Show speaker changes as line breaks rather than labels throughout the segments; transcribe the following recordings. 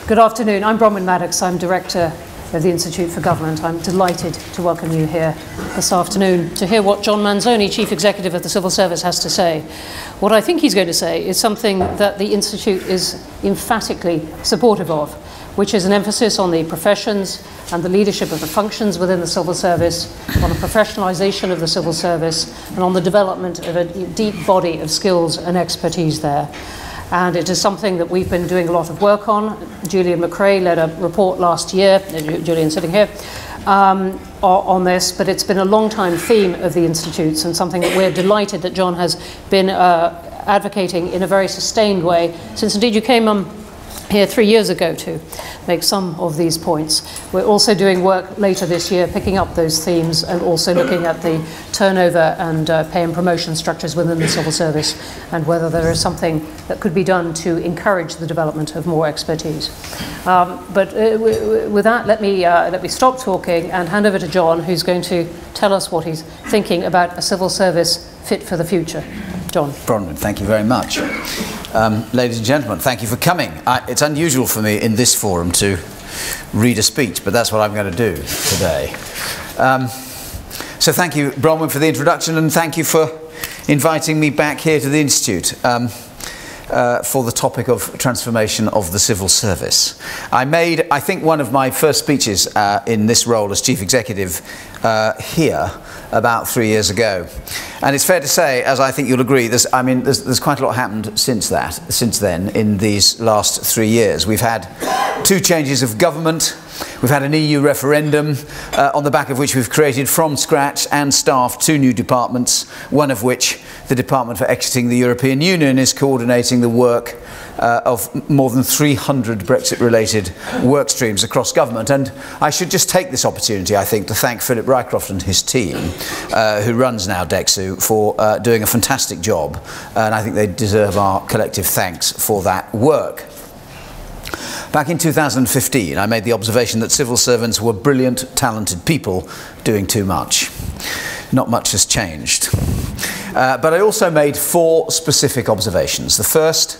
Good afternoon. I'm Bronwen Maddox. I'm Director of the Institute for Government. I'm delighted to welcome you here this afternoon to hear what John Manzoni, Chief Executive of the Civil Service, has to say. What I think he's going to say is something that the Institute is emphatically supportive of, which is an emphasis on the professions and the leadership of the functions within the civil service, on the professionalisation of the civil service, and on the development of a deep body of skills and expertise there. And it is something that we've been doing a lot of work on. Julian McRae led a report last year, Julian sitting here, on this, but it's been a long-time theme of the Institutes and something that we're delighted that John has been advocating in a very sustained way since indeed you came here 3 years ago to make some of these points. We're also doing work later this year picking up those themes and also looking at the turnover and pay and promotion structures within the civil service and whether there is something that could be done to encourage the development of more expertise. With that, let me stop talking and hand over to John, who's going to tell us what he's thinking about a civil service fit for the future. John.
Bronwen, thank you very much. Ladies and gentlemen, thank you for coming. It's unusual for me in this forum to read a speech, but that's what I'm going to do today. So thank you, Bronwen, for the introduction, and thank you for inviting me back here to the Institute for the topic of transformation of the civil service. I made, I think, one of my first speeches in this role as Chief Executive here about 3 years ago. And it's fair to say, as I think you'll agree, there's quite a lot happened since then in these last 3 years. We've had 2 changes of government. We've had an EU referendum on the back of which we've created from scratch and staffed 2 new departments, one of which, the Department for Exiting the European Union, is coordinating the work of more than 300 Brexit-related work streams across government. And I should just take this opportunity, I think, to thank Philip Rycroft and his team, who runs now DEXU, for doing a fantastic job. And I think they deserve our collective thanks for that work. Back in 2015, I made the observation that civil servants were brilliant, talented people doing too much. Not much has changed. But I also made 4 specific observations. The first,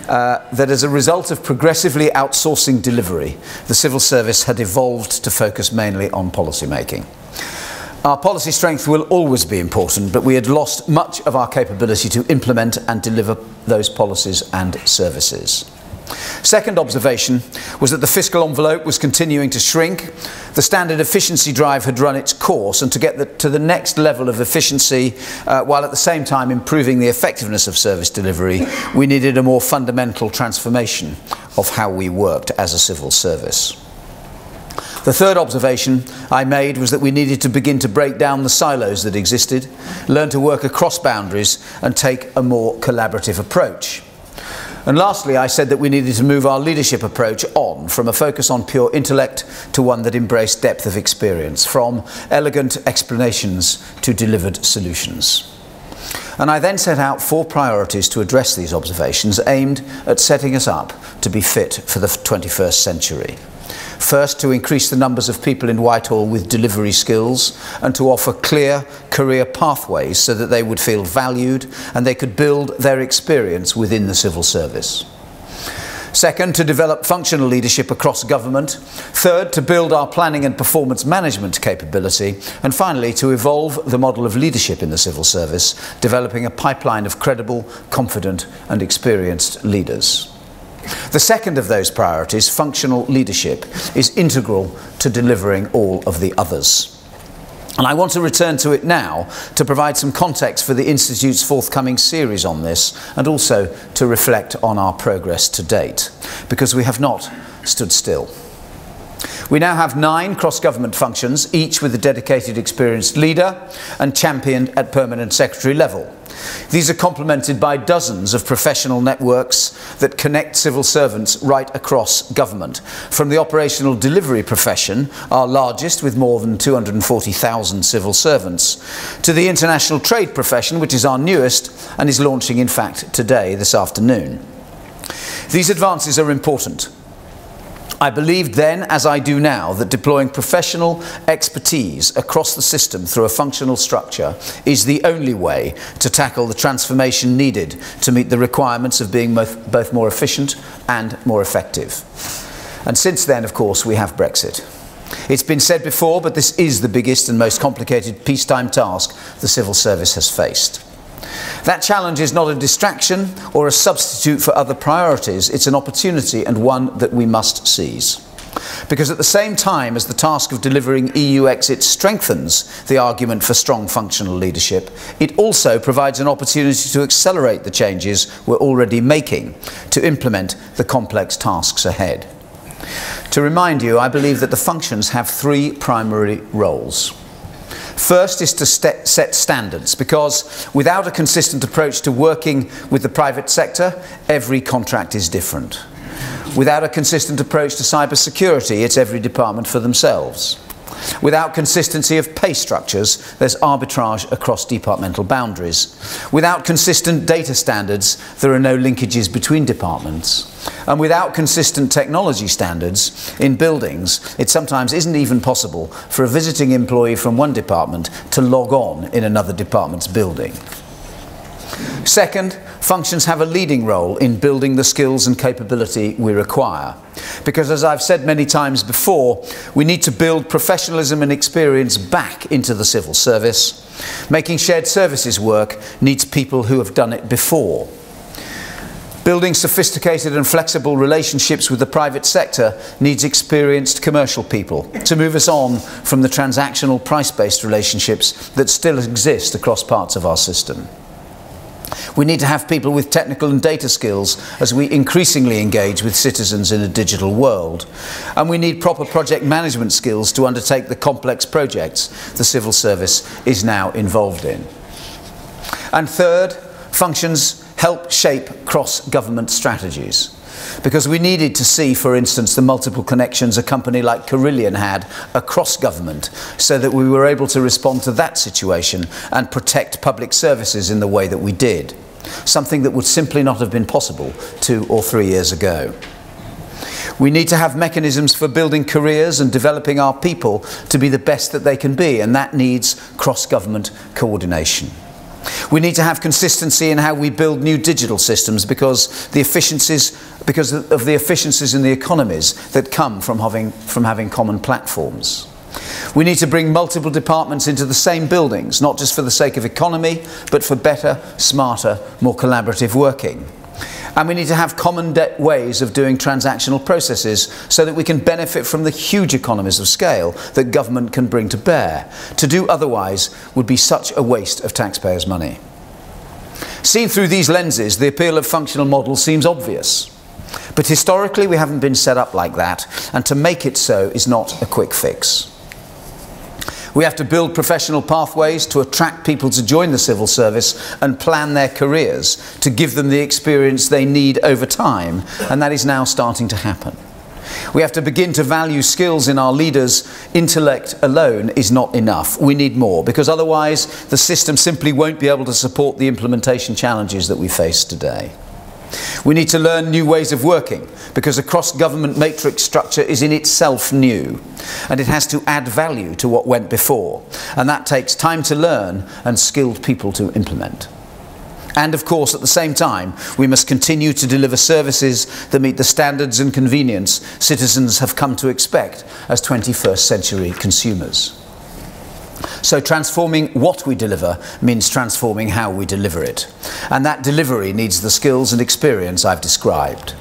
that as a result of progressively outsourcing delivery, the civil service had evolved to focus mainly on policy making. Our policy strength will always be important, but we had lost much of our capability to implement and deliver those policies and services. Second observation was that the fiscal envelope was continuing to shrink. The standard efficiency drive had run its course, and to get to the next level of efficiency, while at the same time improving the effectiveness of service delivery, we needed a more fundamental transformation of how we worked as a civil service. The third observation I made was that we needed to begin to break down the silos that existed, learn to work across boundaries, and take a more collaborative approach. And lastly, I said that we needed to move our leadership approach on from a focus on pure intellect to one that embraced depth of experience, from elegant explanations to delivered solutions. And I then set out 4 priorities to address these observations aimed at setting us up to be fit for the 21st century. First, to increase the numbers of people in Whitehall with delivery skills and to offer clear career pathways so that they would feel valued and they could build their experience within the civil service. Second, to develop functional leadership across government. Third, to build our planning and performance management capability. And finally, to evolve the model of leadership in the civil service, developing a pipeline of credible, confident and experienced leaders. The second of those priorities, functional leadership, is integral to delivering all of the others. And I want to return to it now to provide some context for the Institute's forthcoming series on this and also to reflect on our progress to date, because we have not stood still. We now have 9 cross-government functions, each with a dedicated experienced leader and championed at permanent secretary level. These are complemented by dozens of professional networks that connect civil servants right across government, from the operational delivery profession, our largest with more than 240,000 civil servants, to the international trade profession, which is our newest and is launching in fact today, this afternoon. These advances are important. I believed then, as I do now, that deploying professional expertise across the system through a functional structure is the only way to tackle the transformation needed to meet the requirements of being both more efficient and more effective. And since then, of course, we have Brexit. It's been said before, but this is the biggest and most complicated peacetime task the civil service has faced. That challenge is not a distraction or a substitute for other priorities. It's an opportunity, and one that we must seize. Because at the same time as the task of delivering EU exit strengthens the argument for strong functional leadership, it also provides an opportunity to accelerate the changes we're already making to implement the complex tasks ahead. To remind you, I believe that the functions have three primary roles. First is to set standards, because without a consistent approach to working with the private sector, every contract is different. Without a consistent approach to cybersecurity, it's every department for themselves. Without consistency of pay structures, there's arbitrage across departmental boundaries. Without consistent data standards, there are no linkages between departments. And without consistent technology standards in buildings, it sometimes isn't even possible for a visiting employee from one department to log on in another department's building. Second, functions have a leading role in building the skills and capability we require. Because, as I've said many times before, we need to build professionalism and experience back into the civil service. Making shared services work needs people who have done it before. Building sophisticated and flexible relationships with the private sector needs experienced commercial people to move us on from the transactional price-based relationships that still exist across parts of our system. We need to have people with technical and data skills as we increasingly engage with citizens in a digital world. And we need proper project management skills to undertake the complex projects the civil service is now involved in. And third, functions help shape cross-government strategies. Because we needed to see, for instance, the multiple connections a company like Carillion had across government, so that we were able to respond to that situation and protect public services in the way that we did. Something that would simply not have been possible 2 or 3 years ago. We need to have mechanisms for building careers and developing our people to be the best that they can be, and that needs cross-government coordination. We need to have consistency in how we build new digital systems because of the efficiencies and the economies that come from having common platforms. We need to bring multiple departments into the same buildings, not just for the sake of economy, but for better, smarter, more collaborative working. And we need to have common ways of doing transactional processes so that we can benefit from the huge economies of scale that government can bring to bear. To do otherwise would be such a waste of taxpayers' money. Seen through these lenses, the appeal of functional models seems obvious. But historically, we haven't been set up like that, and to make it so is not a quick fix. We have to build professional pathways to attract people to join the civil service and plan their careers, to give them the experience they need over time, and that is now starting to happen. We have to begin to value skills in our leaders. Intellect alone is not enough. We need more, because otherwise the system simply won't be able to support the implementation challenges that we face today. We need to learn new ways of working, because a cross-government matrix structure is in itself new, and it has to add value to what went before, and that takes time to learn and skilled people to implement. And of course, at the same time, we must continue to deliver services that meet the standards and convenience citizens have come to expect as 21st century consumers. So transforming what we deliver means transforming how we deliver it. And that delivery needs the skills and experience I've described.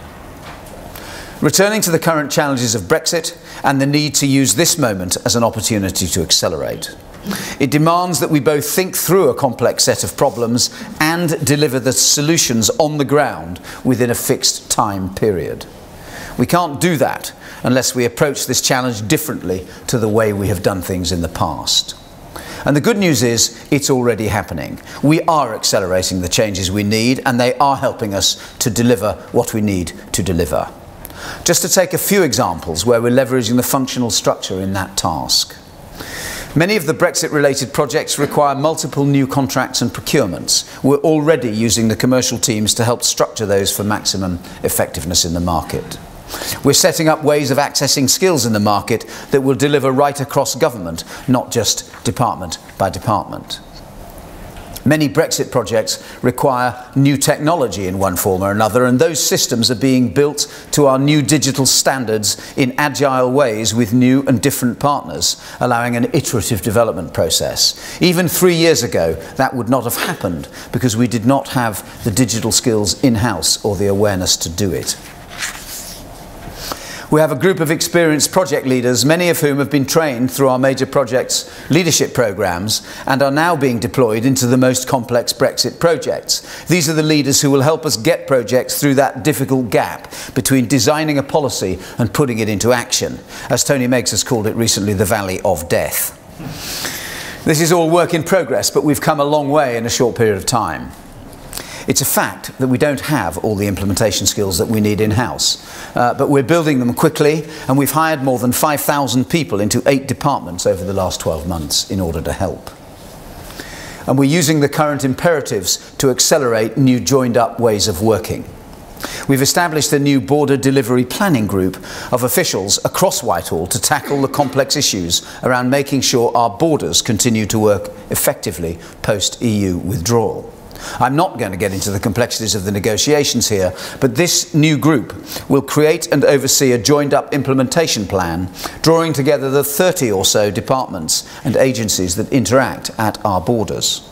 Returning to the current challenges of Brexit and the need to use this moment as an opportunity to accelerate. It demands that we both think through a complex set of problems and deliver the solutions on the ground within a fixed time period. We can't do that unless we approach this challenge differently to the way we have done things in the past. And the good news is, it's already happening. We are accelerating the changes we need, and they are helping us to deliver what we need to deliver. Just to take a few examples where we're leveraging the functional structure in that task. Many of the Brexit-related projects require multiple new contracts and procurements. We're already using the commercial teams to help structure those for maximum effectiveness in the market. We're setting up ways of accessing skills in the market that will deliver right across government, not just department by department. Many Brexit projects require new technology in one form or another, and those systems are being built to our new digital standards in agile ways with new and different partners, allowing an iterative development process. Even 3 years ago, that would not have happened because we did not have the digital skills in-house or the awareness to do it. We have a group of experienced project leaders, many of whom have been trained through our major projects leadership programmes and are now being deployed into the most complex Brexit projects. These are the leaders who will help us get projects through that difficult gap between designing a policy and putting it into action. As Tony Meggs has called it recently, the valley of death. This is all work in progress, but we've come a long way in a short period of time. It's a fact that we don't have all the implementation skills that we need in-house, but we're building them quickly, and we've hired more than 5,000 people into 8 departments over the last 12 months in order to help. And we're using the current imperatives to accelerate new joined-up ways of working. We've established a new border delivery planning group of officials across Whitehall to tackle the complex issues around making sure our borders continue to work effectively post-EU withdrawal. I'm not going to get into the complexities of the negotiations here, but this new group will create and oversee a joined-up implementation plan, drawing together the 30 or so departments and agencies that interact at our borders.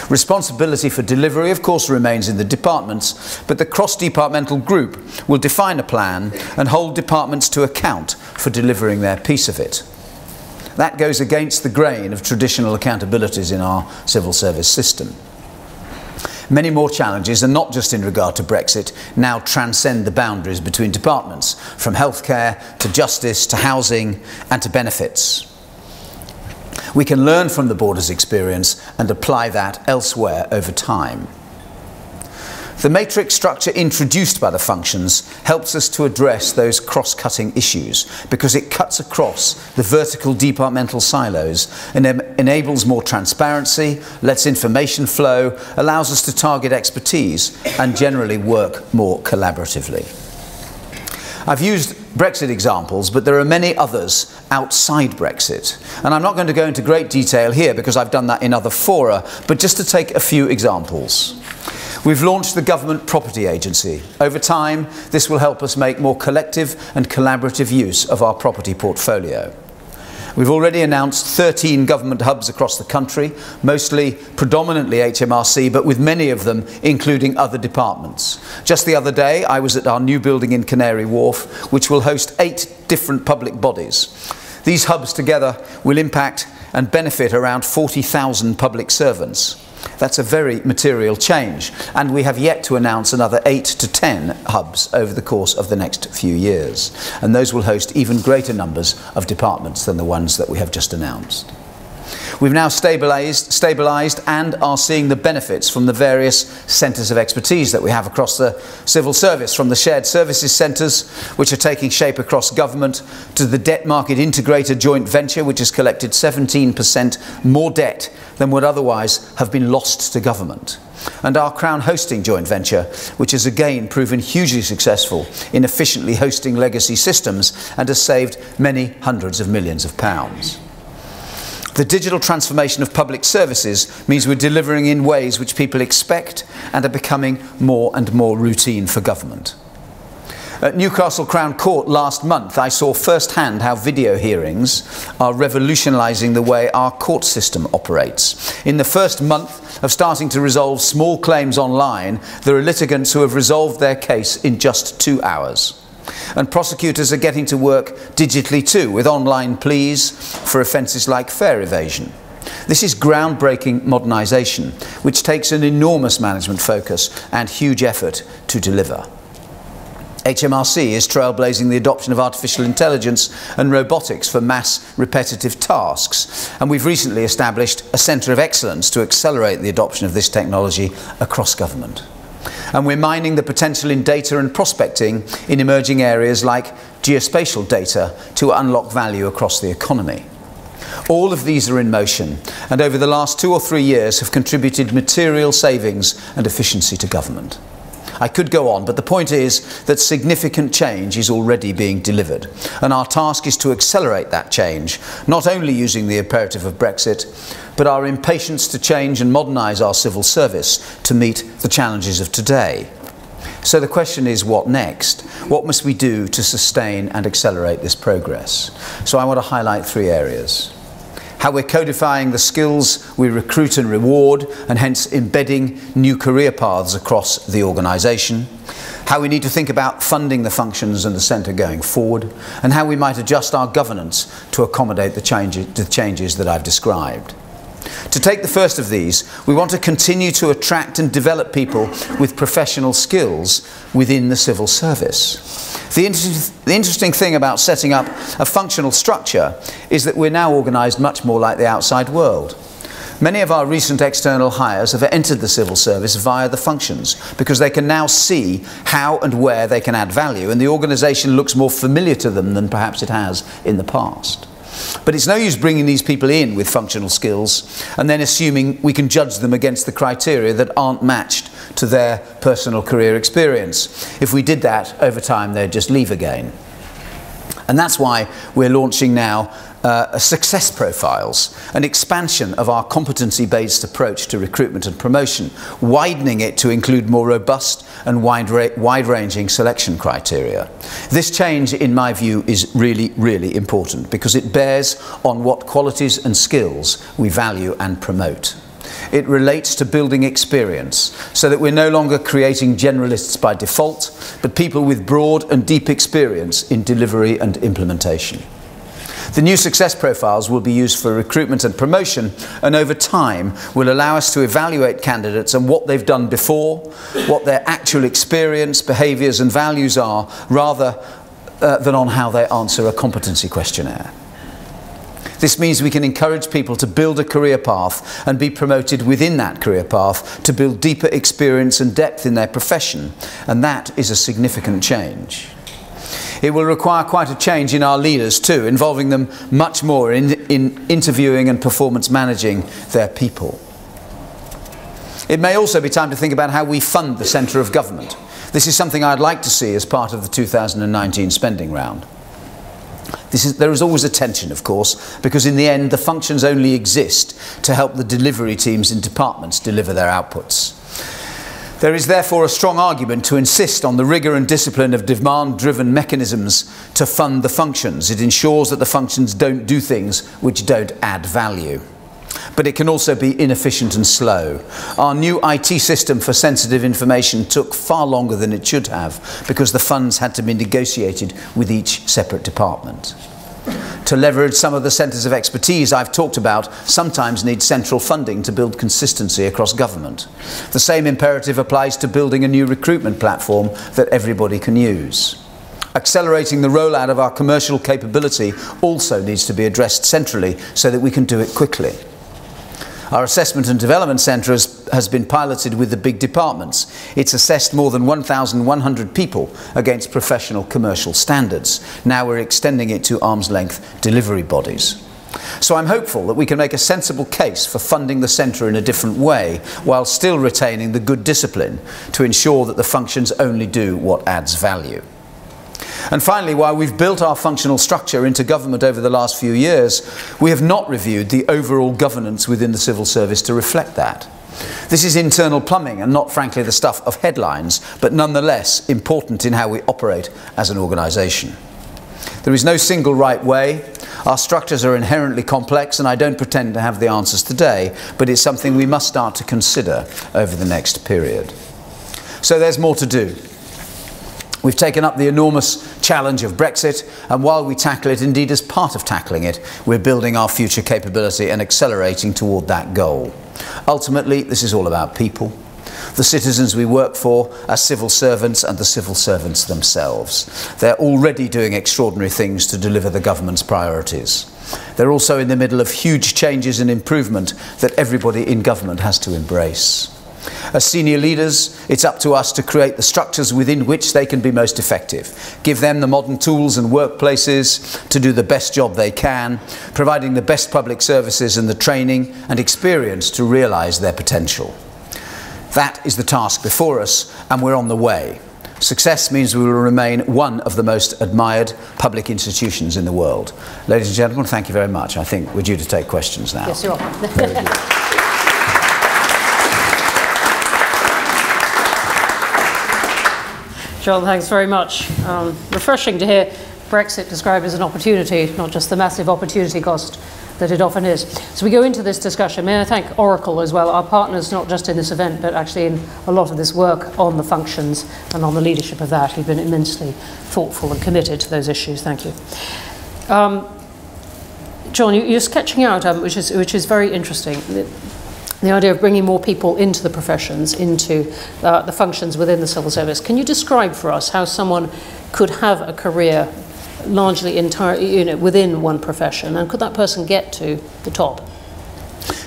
Responsibility for delivery, of course, remains in the departments, but the cross-departmental group will define a plan and hold departments to account for delivering their piece of it. That goes against the grain of traditional accountabilities in our civil service system. Many more challenges, and not just in regard to Brexit, now transcend the boundaries between departments, from healthcare to justice to housing and to benefits. We can learn from the borders experience and apply that elsewhere over time. The matrix structure introduced by the functions helps us to address those cross-cutting issues because it cuts across the vertical departmental silos and enables more transparency, lets information flow, allows us to target expertise and generally work more collaboratively. I've used Brexit examples, but there are many others outside Brexit. And I'm not going to go into great detail here because I've done that in other fora, but just to take a few examples. We've launched the Government Property Agency. Over time, this will help us make more collective and collaborative use of our property portfolio. We've already announced 13 government hubs across the country, mostly predominantly HMRC, but with many of them including other departments. Just the other day, I was at our new building in Canary Wharf, which will host 8 different public bodies. These hubs together will impact and benefit around 40,000 public servants. That's a very material change, and we have yet to announce another 8 to 10 hubs over the course of the next few years, and those will host even greater numbers of departments than the ones that we have just announced. We've now stabilised and are seeing the benefits from the various centres of expertise that we have across the civil service, from the shared services centres, which are taking shape across government, to the debt market integrator joint venture, which has collected 17% more debt than would otherwise have been lost to government, and our Crown Hosting joint venture, which has again proven hugely successful in efficiently hosting legacy systems and has saved many hundreds of millions of pounds. The digital transformation of public services means we're delivering in ways which people expect and are becoming more and more routine for government. At Newcastle Crown Court last month, I saw firsthand how video hearings are revolutionising the way our court system operates. In the first month of starting to resolve small claims online, there are litigants who have resolved their case in just 2 hours. And prosecutors are getting to work digitally too, with online pleas for offences like fare evasion. This is groundbreaking modernisation, which takes an enormous management focus and huge effort to deliver. HMRC is trailblazing the adoption of artificial intelligence and robotics for mass repetitive tasks, and we've recently established a centre of excellence to accelerate the adoption of this technology across government. And we're mining the potential in data and prospecting in emerging areas like geospatial data to unlock value across the economy. All of these are in motion, and over the last 2 or 3 years have contributed material savings and efficiency to government. I could go on, but the point is that significant change is already being delivered, and our task is to accelerate that change, not only using the imperative of Brexit, but our impatience to change and modernise our civil service to meet the challenges of today. So the question is, what next? What must we do to sustain and accelerate this progress? So I want to highlight 3 areas. How we're codifying the skills we recruit and reward, and hence embedding new career paths across the organisation. How we need to think about funding the functions and the centre going forward, and how we might adjust our governance to accommodate the changes that I've described. To take the first of these, we want to continue to attract and develop people with professional skills within the civil service. The interesting thing about setting up a functional structure is that we're now organised much more like the outside world. Many of our recent external hires have entered the civil service via the functions because they can now see how and where they can add value, and the organisation looks more familiar to them than perhaps it has in the past. But it's no use bringing these people in with functional skills and then assuming we can judge them against the criteria that aren't matched to their personal career experience. If we did that, over time they'd just leave again. And that's why we're launching now success profiles, an expansion of our competency-based approach to recruitment and promotion, widening it to include more robust and wide-ranging selection criteria. This change, in my view, is really, really important because it bears on what qualities and skills we value and promote. It relates to building experience so that we're no longer creating generalists by default, but people with broad and deep experience in delivery and implementation. The new success profiles will be used for recruitment and promotion, and over time will allow us to evaluate candidates and what they've done before, what their actual experience, behaviours and values are, rather than on how they answer a competency questionnaire. This means we can encourage people to build a career path and be promoted within that career path to build deeper experience and depth in their profession, and that is a significant change. It will require quite a change in our leaders too, involving them much more in interviewing and performance managing their people. It may also be time to think about how we fund the centre of government. This is something I'd like to see as part of the 2019 spending round. There is always a tension, of course, because in the end the functions only exist to help the delivery teams in departments deliver their outputs. There is therefore a strong argument to insist on the rigour and discipline of demand-driven mechanisms to fund the functions. It ensures that the functions don't do things which don't add value. But it can also be inefficient and slow. Our new IT system for sensitive information took far longer than it should have because the funds had to be negotiated with each separate department. To leverage some of the centres of expertise I've talked about sometimes need central funding to build consistency across government. The same imperative applies to building a new recruitment platform that everybody can use. Accelerating the rollout of our commercial capability also needs to be addressed centrally so that we can do it quickly. Our Assessment and Development Centre has been piloted with the big departments. It's assessed more than 1,100 people against professional commercial standards. Now we're extending it to arm's-length delivery bodies. So I'm hopeful that we can make a sensible case for funding the centre in a different way, while still retaining the good discipline to ensure that the functions only do what adds value. And finally, while we've built our functional structure into government over the last few years, we have not reviewed the overall governance within the civil service to reflect that. This is internal plumbing and not, frankly, the stuff of headlines, but nonetheless important in how we operate as an organisation. There is no single right way. Our structures are inherently complex, and I don't pretend to have the answers today, but it's something we must start to consider over the next period. So there's more to do. We've taken up the enormous challenge of Brexit, and while we tackle it, indeed as part of tackling it, we're building our future capability and accelerating toward that goal. Ultimately, this is all about people, the citizens we work for as civil servants and the civil servants themselves. They're already doing extraordinary things to deliver the government's priorities. They're also in the middle of huge changes and improvement that everybody in government has to embrace. As senior leaders, it's up to us to create the structures within which they can be most effective, give them the modern tools and workplaces to do the best job they can, providing the best public services and the training and experience to realise their potential. That is the task before us, and we're on the way. Success means we will remain one of the most admired public institutions in the world. Ladies and gentlemen, thank you very much. I think we're due to take questions now.
Yes, you are. John, thanks very much. Refreshing to hear Brexit described as an opportunity, not just the massive opportunity cost that it often is. So we go into this discussion. May I thank Oracle as well, our partners, not just in this event, but actually in a lot of this work on the functions and on the leadership of that. You've been immensely thoughtful and committed to those issues. Thank you. John, you're sketching out, which is very interesting, the idea of bringing more people into the professions, into the functions within the civil service. Can you describe for us how someone could have a career largely within one profession, and could that person get to the top?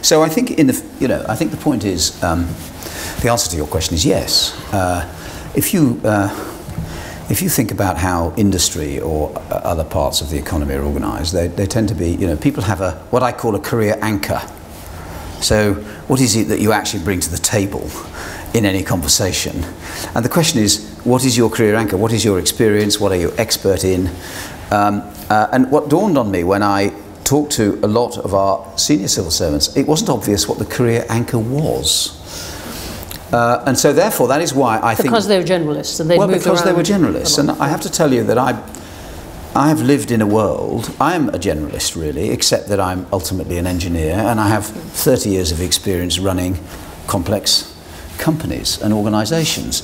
So I think I think the point is, the answer to your question is yes. If you think about how industry or other parts of the economy are organised, they tend to be, people have what I call a career anchor. So what is it that you actually bring to the table in any conversation? And the question is, what is your career anchor? What is your experience? What are you expert in? And what dawned on me when I talked to a lot of our senior civil servants, it wasn't obvious what the career anchor was. And so therefore that is why I think...
Because they were generalists and they moved around.
Well, because they were generalists. And I have to tell you that I have lived in a world, I'm a generalist really, except that I'm ultimately an engineer, and I have 30 years of experience running complex companies and organisations.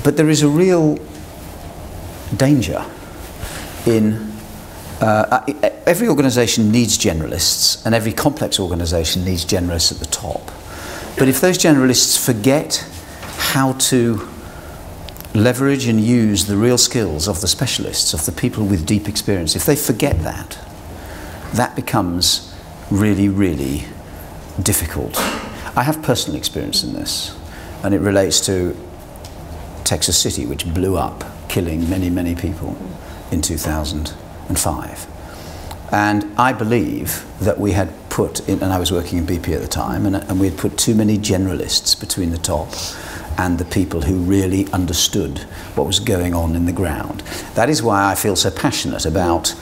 But there is a real danger in... every organisation needs generalists, and every complex organisation needs generalists at the top. But if those generalists forget how to leverage and use the real skills of the specialists, of the people with deep experience, if they forget that, that becomes really, really difficult. I have personal experience in this, and it relates to Texas City, which blew up, killing many, many people in 2005. And I believe that we had put in, and I was working in BP at the time, and we had put too many generalists between the top and the people who really understood what was going on in the ground. That is why I feel so passionate about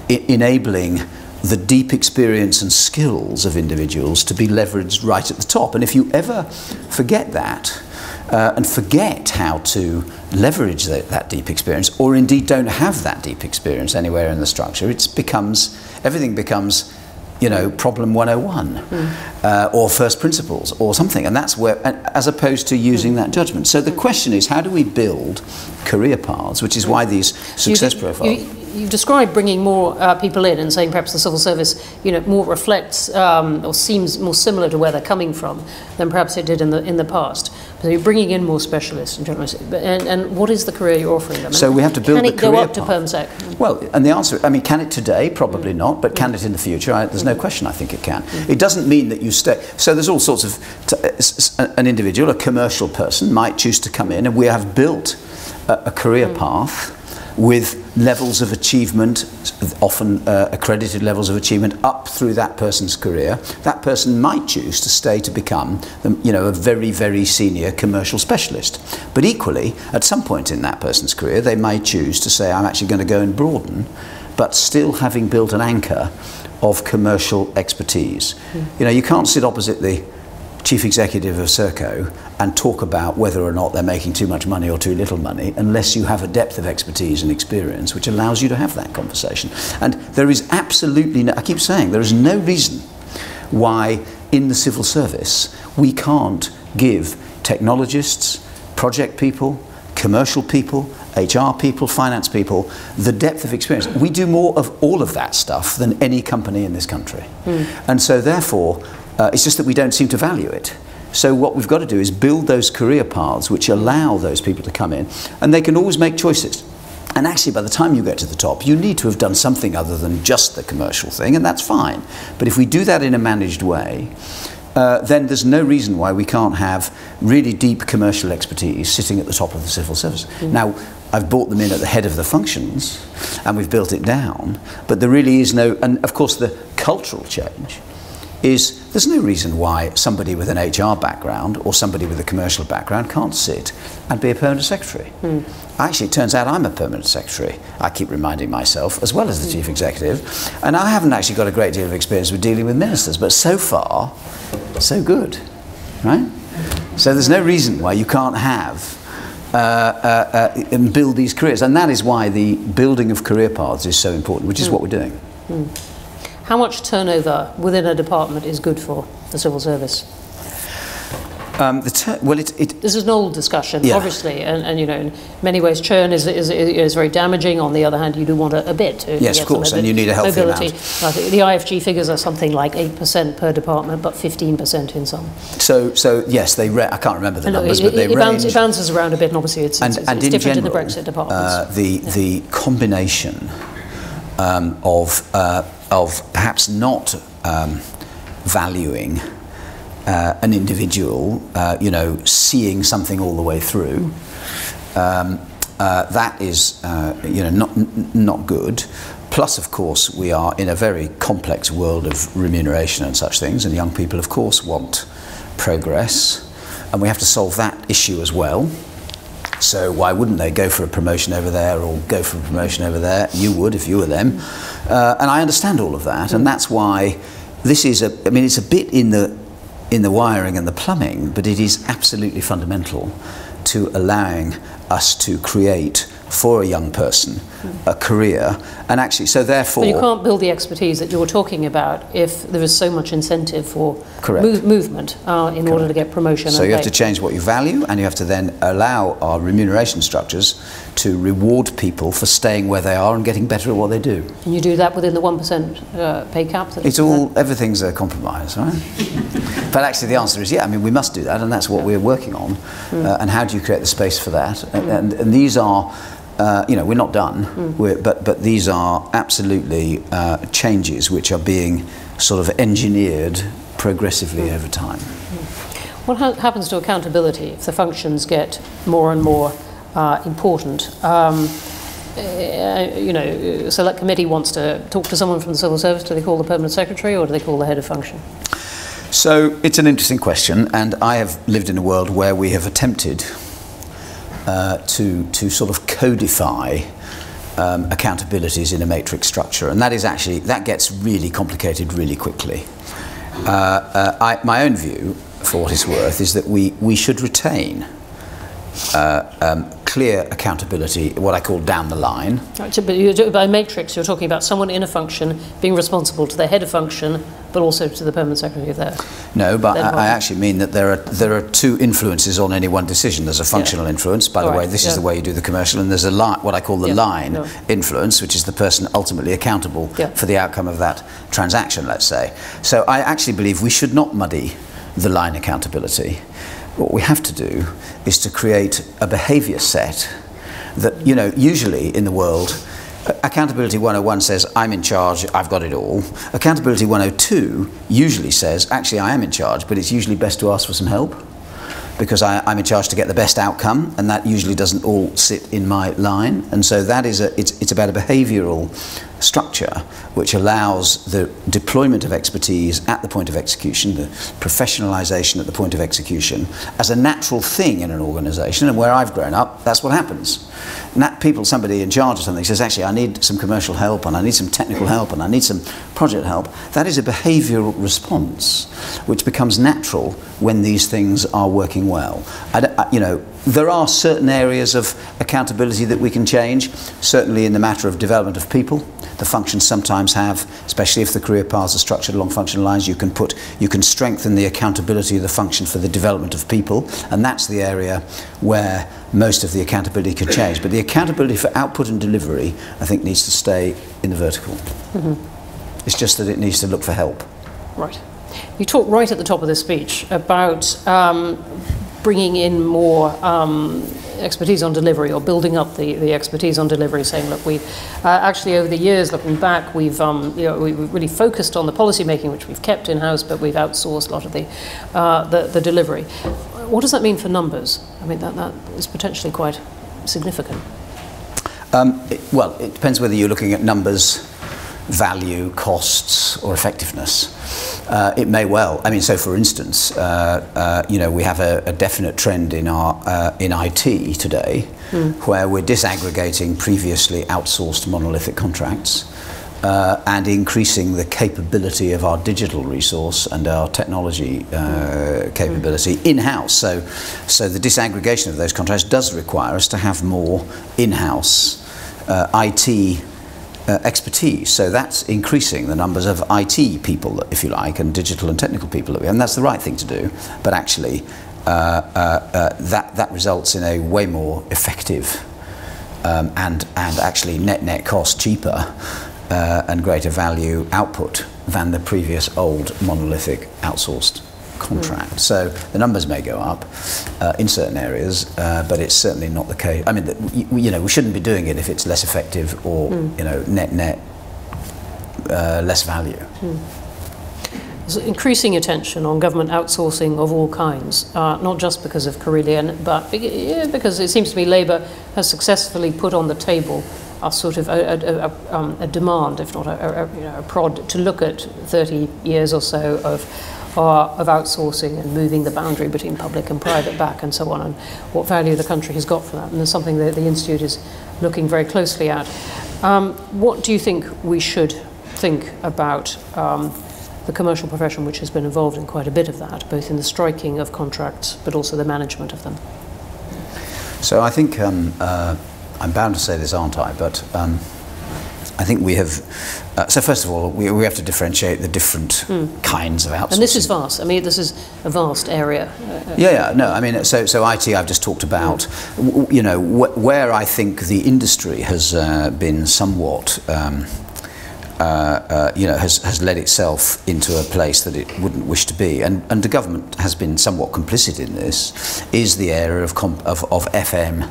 enabling the deep experience and skills of individuals to be leveraged right at the top. And if you ever forget that, and forget how to leverage that deep experience, or indeed don't have that deep experience anywhere in the structure, everything becomes problem 101 or first principles or something, and that's where, as opposed to using that judgment. So the question is, how do we build career paths, which is why these success profiles...
You've described bringing more people in and saying perhaps the civil service, more reflects or seems more similar to where they're coming from than perhaps it did in the past. So you're bringing in more specialists and journalists. And what is the career you're offering them?
So we have to build the career
Can it go up
path.
to PermSec?
Well, and the answer, can it today? Probably not, but can it in the future? There's no question I think it can. It doesn't mean that you stay. So there's all sorts of, an individual, a commercial person might choose to come in, and we have built a career path with levels of achievement, often accredited levels of achievement, up through that person's career. That person might choose to stay to become, a very, very senior commercial specialist. But equally, at some point in that person's career, they may choose to say, I'm actually going to go and broaden, but still having built an anchor of commercial expertise. You can't sit opposite the chief executive of Serco and talk about whether or not they're making too much money or too little money unless you have a depth of expertise and experience which allows you to have that conversation. And there is absolutely no, I keep saying, there is no reason why in the civil service we can't give technologists, project people, commercial people, HR people, finance people, the depth of experience. We do more of all of that stuff than any company in this country. And so therefore, it's just that we don't seem to value it. So what we've got to do is build those career paths which allow those people to come in, and they can always make choices. And actually, by the time you get to the top, you need to have done something other than just the commercial thing, and that's fine. But if we do that in a managed way, then there's no reason why we can't have really deep commercial expertise sitting at the top of the civil service. Now, I've brought them in at the head of the functions, and we've built it down, but there really is no, and of course the cultural change is there's no reason why somebody with an HR background or somebody with a commercial background can't sit and be a permanent secretary. Actually, it turns out I'm a permanent secretary. I keep reminding myself, as well as the chief executive, and I haven't actually got a great deal of experience with dealing with ministers, but so far, so good, right? So there's no reason why you can't have and build these careers, and that is why the building of career paths is so important, which is what we're doing.
How much turnover within a department is good for the civil service? This is an old discussion, obviously, and you know, in many ways churn is very damaging. On the other hand, you do want a bit to
yes, of course, and you need a healthy mobility.
I think the IFG figures are something like 8% per department, but 15% in some.
So yes, I can't remember the numbers, but they range.
It bounces around a bit, and obviously it's different
general,
in the Brexit departments.
The combination of perhaps not valuing an individual, you know, seeing something all the way through, that is, you know, not good. Plus, of course, we are in a very complex world of remuneration and such things, and young people, of course, want progress, and we have to solve that issue as well. So why wouldn't they go for a promotion over there or go for a promotion over there? You would if you were them. And I understand all of that, and that's why this is I mean, it's a bit in the wiring and the plumbing, but it is absolutely fundamental to allowing us to create for a young person a career, and actually, so therefore...
But you can't build the expertise that you're talking about if there is so much incentive for movement in order to get promotion.
So you have to change what you value, and you have to then allow our remuneration structures to reward people for staying where they are and getting better at what they do.
And you do that within the 1% pay cap?
It's all, everything's a compromise, right? But actually the answer is, yeah, I mean, we must do that, and that's what we're working on. And how do you create the space for that? And these are... you know, we're not done, but these are absolutely changes which are being sort of engineered progressively over time.
What happens to accountability if the functions get more and more important? You know, Select Committee wants to talk to someone from the civil service. Do they call the permanent secretary, or do they call the head of function?
So it's an interesting question, and I have lived in a world where we have attempted to sort of codify accountabilities in a matrix structure, and that is actually, that gets really complicated really quickly. My own view, for what it's worth, is that we should retain clear accountability, what I call down the line.
Right, but by matrix, you're talking about someone in a function being responsible to the head of function, but also to the permanent secretary of their...
No, but I actually mean that there are two influences on any one decision. There's a functional influence, by the way, this is the way you do the commercial, and there's a what I call the line influence, which is the person ultimately accountable for the outcome of that transaction, let's say. So I actually believe we should not muddy the line accountability. What we have to do is to create a behaviour set that, you know, usually in the world, Accountability 101 says, I'm in charge, I've got it all. Accountability 102 usually says, actually I am in charge, but it's usually best to ask for some help, because I'm in charge to get the best outcome, and that usually doesn't all sit in my line. And so that is it's about a behavioural structure which allows the deployment of expertise at the point of execution, the professionalisation at the point of execution, as a natural thing in an organisation. And where I've grown up, that's what happens. Somebody in charge of something says, actually I need some commercial help, and I need some technical help, and I need some project help. That is a behavioural response which becomes natural when these things are working well. You know, there are certain areas of accountability that we can change, certainly in the matter of development of people. The functions sometimes have, especially if the career paths are structured along functional lines, you can strengthen the accountability of the function for the development of people, and that's the area where most of the accountability can change. But the accountability for output and delivery, I think, needs to stay in the vertical. Mm-hmm. It's just that it needs to look for help.
Right. You talked right at the top of this speech about bringing in more expertise on delivery, or building up the expertise on delivery, saying, look, we actually over the years, looking back, we've we've really focused on the policy making, which we've kept in-house, but we've outsourced a lot of the delivery. What does that mean for numbers? I mean, that is potentially quite significant.
Well, it depends whether you're looking at numbers value, costs, or effectiveness. It may well. I mean, so for instance, we have a definite trend in IT today, where we're disaggregating previously outsourced monolithic contracts and increasing the capability of our digital resource and our technology capability in-house. So the disaggregation of those contracts does require us to have more in-house IT expertise. So that's increasing the numbers of IT people, if you like, and digital and technical people, and that's the right thing to do. But actually, that results in a way more effective and actually net cost cheaper and greater value output than the previous old monolithic outsourced contract. So the numbers may go up in certain areas, but it's certainly not the case. I mean, we shouldn't be doing it if it's less effective or net less value.
There's increasing attention on government outsourcing of all kinds, not just because of Carillion, but because it seems to me Labour has successfully put on the table a sort of a demand, if not a prod, to look at 30 years or so of outsourcing and moving the boundary between public and private back and so on, and what value the country has got from that. And there's something that the Institute is looking very closely at. What do you think we should think about the commercial profession, which has been involved in quite a bit of that, both in the striking of contracts but also the management of them?
So I think I'm bound to say this, aren't I? But I think we have. So first of all, we have to differentiate the different kinds of outsourcing.
And this is vast. I mean, this is a vast area.
No. I mean, so IT I've just talked about. Where I think the industry has been somewhat. Has led itself into a place that it wouldn't wish to be, and the government has been somewhat complicit in this, is the area of FM.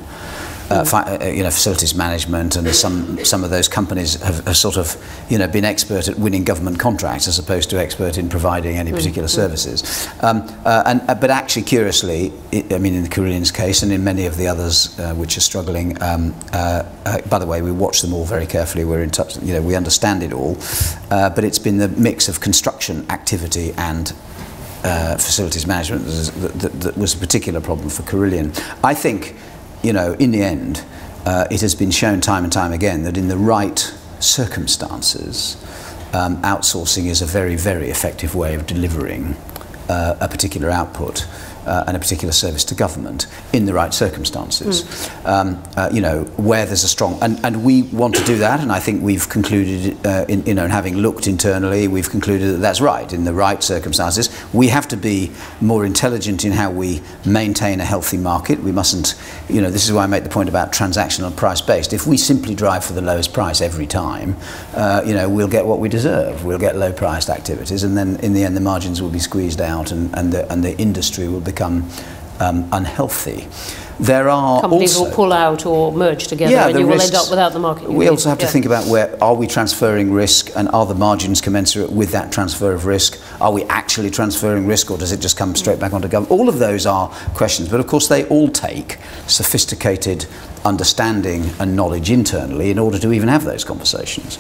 Facilities management, and some of those companies have sort of been expert at winning government contracts as opposed to expert in providing any particular services. But actually, curiously, I mean, in the Carillion's case and in many of the others which are struggling, by the way, we watch them all very carefully. We're in touch. We understand it all, but it's been the mix of construction activity and facilities management that was a particular problem for Carillion. I think. In the end, it has been shown time and time again that in the right circumstances, outsourcing is a very, very effective way of delivering a particular output and a particular service to government in the right circumstances. Where there's a strong, and we want to do that, and I think we've concluded, having looked internally, we've concluded that that's right. In the right circumstances, we have to be more intelligent in how we maintain a healthy market. We mustn't, this is why I make the point about transactional price-based. If we simply drive for the lowest price every time, we'll get what we deserve. We'll get low-priced activities, and then in the end, the margins will be squeezed out, and the industry will become unhealthy. There are
companies will pull out or merge together, and you will end up without the market.
We also have to think about where are we transferring risk, and are the margins commensurate with that transfer of risk? Are we actually transferring risk, or does it just come straight back onto government? All of those are questions, but of course they all take sophisticated understanding and knowledge internally in order to even have those conversations.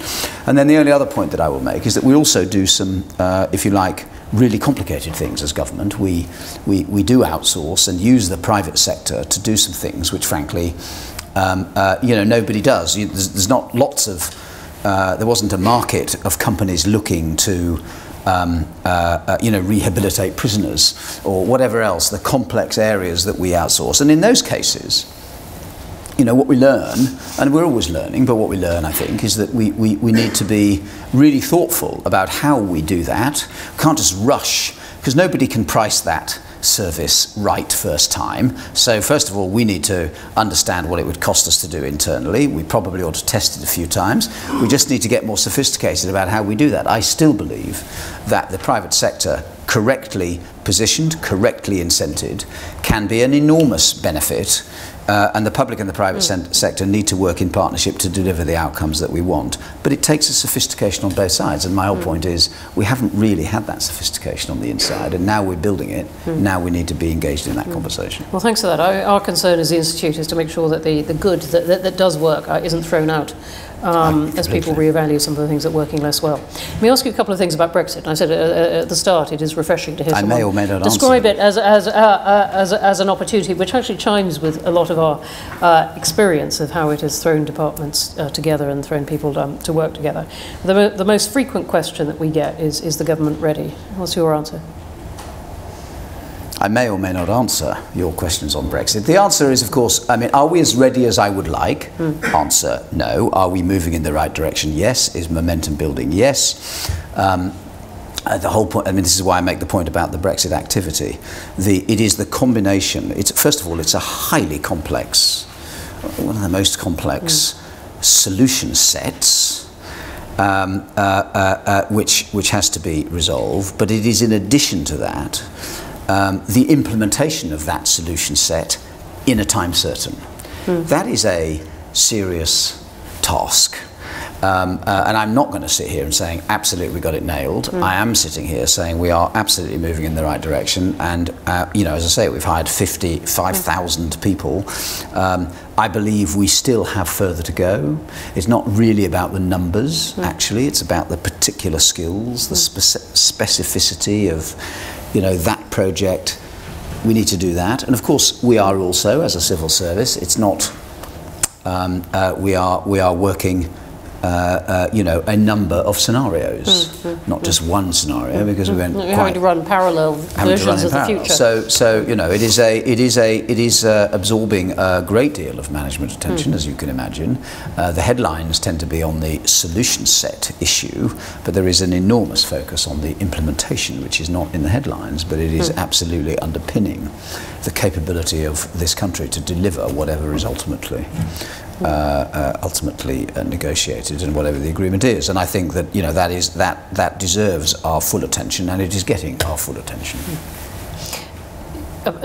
And then the only other point that I will make is that we also do some, if you like, really complicated things as government. We do outsource and use the private sector to do some things which, frankly, nobody does. There's not lots of. There wasn't a market of companies looking to. Rehabilitate prisoners or whatever else. The complex areas that we outsource, and in those cases. What we learn, and we're always learning, but what we learn, I think, is that we need to be really thoughtful about how we do that. We can't just rush, because nobody can price that service right first time. So first of all, we need to understand what it would cost us to do internally. We probably ought to test it a few times. We just need to get more sophisticated about how we do that. I still believe that the private sector, correctly positioned, correctly incented, can be an enormous benefit. And the public and the private sector need to work in partnership to deliver the outcomes that we want. But it takes a sophistication on both sides. And my whole point is we haven't really had that sophistication on the inside. And now we're building it. Now we need to be engaged in that conversation.
Well, thanks for that. Our concern as the Institute is to make sure that the good that does work isn't thrown out as people reevaluate some of the things that are working less well. Let me ask you a couple of things about Brexit. I said at the start, it is refreshing to hear someone
may or may not
describe it as an opportunity, which actually chimes with a lot of our experience of how it has thrown departments together and thrown people to work together. The most frequent question that we get is the government ready? What's your answer?
I may or may not answer your questions on Brexit. The answer is, of course, I mean, are we as ready as I would like? Answer, no. Are we moving in the right direction? Yes. Is momentum building? Yes. The whole point, I mean, this is why I make the point about the Brexit activity. It is the combination. First of all, it's a highly complex, one of the most complex solution sets, which has to be resolved. But it is in addition to that, the implementation of that solution set in a time certain. That is a serious task. And I'm not going to sit here and saying, absolutely, we got it nailed. I am sitting here saying we are absolutely moving in the right direction. And, you know, as I say, we've hired 55,000 people. I believe we still have further to go. It's not really about the numbers, actually. It's about the particular skills, the specificity of, you know, that project. We need to do that. And of course, we are also, as a civil service, it's not, we are working, you know, a number of scenarios, not just one scenario, because we went
having to run parallel versions of the future.
So you know, it is absorbing a great deal of management attention, as you can imagine. The headlines tend to be on the solution set issue, but there is an enormous focus on the implementation, which is not in the headlines, but it is absolutely underpinning the capability of this country to deliver whatever is ultimately negotiated and whatever the agreement is. And I think that, you know, that deserves our full attention, and it is getting our full attention.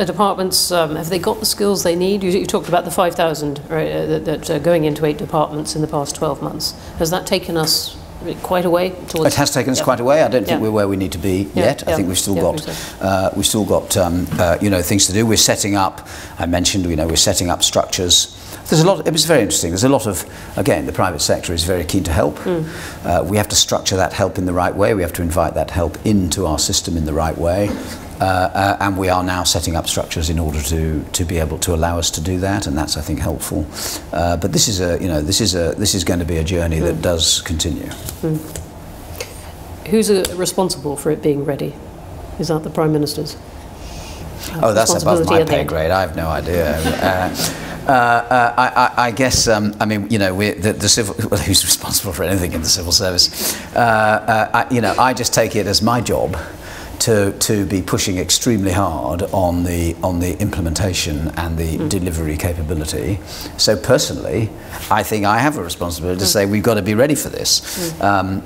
Departments, have they got the skills they need? You talked about the 5,000 that are going into 8 departments in the past 12 months. Has that taken us quite a way towards?
It has taken us quite a way. I don't think we're where we need to be yet. I think we've still got you know, things to do. We're setting up, I mentioned, you know, we're setting up structures. There's a lot, it was very interesting, there's a lot of, again, the private sector is very keen to help. We have to structure that help in the right way, we have to invite that help into our system in the right way, and we are now setting up structures in order to be able to allow us to do that, and that's, I think, helpful. But this is you know, this is going to be a journey that does continue.
Who's responsible for it being ready? Is that the Prime Minister's?
Oh, that's above my pay grade. I have no idea. I guess, I mean, you know, the civil, well, who's responsible for anything in the civil service? You know, I just take it as my job to be pushing extremely hard on the implementation and the delivery capability. So personally, I think I have a responsibility to say we've got to be ready for this, and